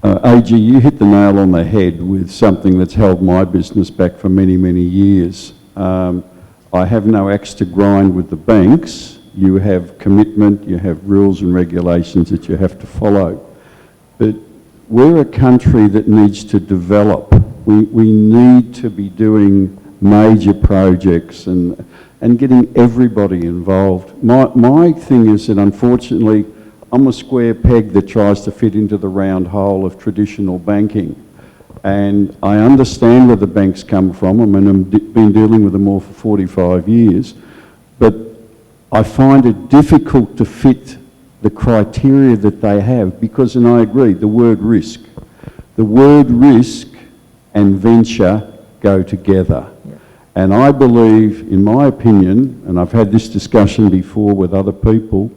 AG, you hit the nail on the head with something that's held my business back for many, many years. I have no axe to grind with the banks. You have commitment, you have rules and regulations that you have to follow. But we're a country that needs to develop. We need to be doing major projects and getting everybody involved. My thing is that unfortunately, I'm a square peg that tries to fit into the round hole of traditional banking. And I understand where the banks come from. I mean, I've been dealing with them all for 45 years. But I find it difficult to fit the criteria that they have because, and I agree, the word risk. The word risk and venture go together. Yeah. And I believe, in my opinion, and I've had this discussion before with other people,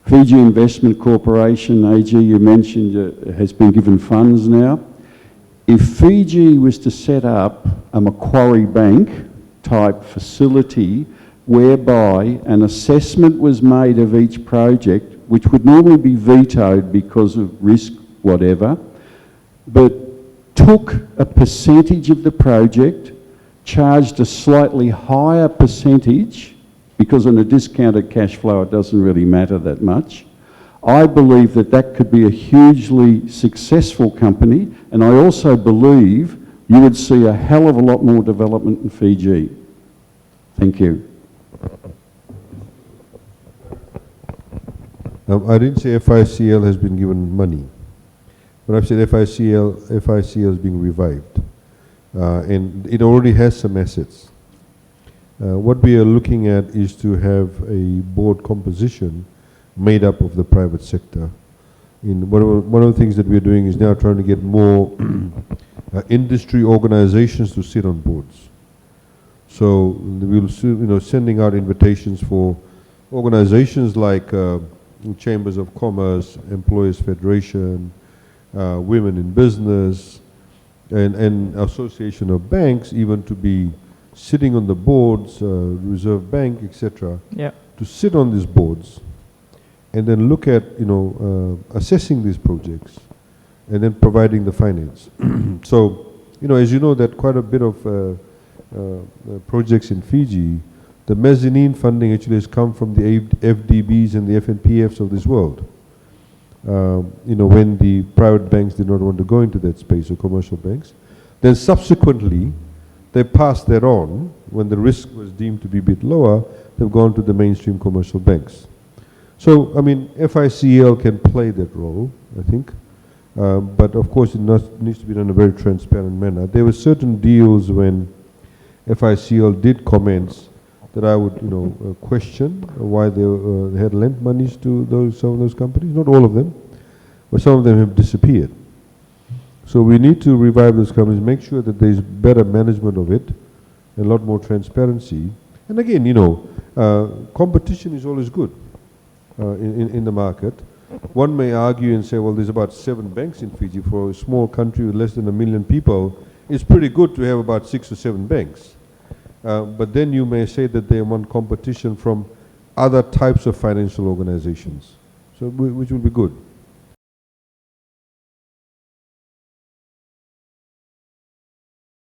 Fiji Investment Corporation, AG, you mentioned, has been given funds now. If Fiji was to set up a Macquarie Bank type facility whereby an assessment was made of each project, which would normally be vetoed because of risk, whatever, but took a percentage of the project, charged a slightly higher percentage, because on a discounted cash flow it doesn't really matter that much. I believe that that could be a hugely successful company, and I also believe you would see a hell of a lot more development in Fiji. Thank you. I didn't say FICL has been given money, but I've said FICL is being revived, and it already has some assets. What we are looking at is to have a board composition made up of the private sector. One of the things that we're doing is now trying to get more industry organizations to sit on boards. So we'll sending out invitations for organizations like Chambers of Commerce, Employers Federation, Women in Business, and Association of Banks, even to be sitting on the boards, Reserve Bank, etc., yeah, to sit on these boards and then look at, assessing these projects and then providing the finance. So, as you know, that quite a bit of projects in Fiji, the mezzanine funding actually has come from the FDBs and the FNPFs of this world. When the private banks did not want to go into that space, or commercial banks, then subsequently they passed that on. When the risk was deemed to be a bit lower, they've gone to the mainstream commercial banks. So, I mean, FICL can play that role, I think. But of course, it needs to be done in a very transparent manner. There were certain deals when FICL did comments that I would, question why they had lent monies to some of those companies. Not all of them, but some of them have disappeared. So we need to revive those companies, make sure that there's better management of it, and a lot more transparency. And again, competition is always good in the market. One may argue and say, well, there's about 7 banks in Fiji. For a small country with less than 1 million people, it's pretty good to have about 6 or 7 banks. But then you may say that they want competition from other types of financial organizations, so which will be good.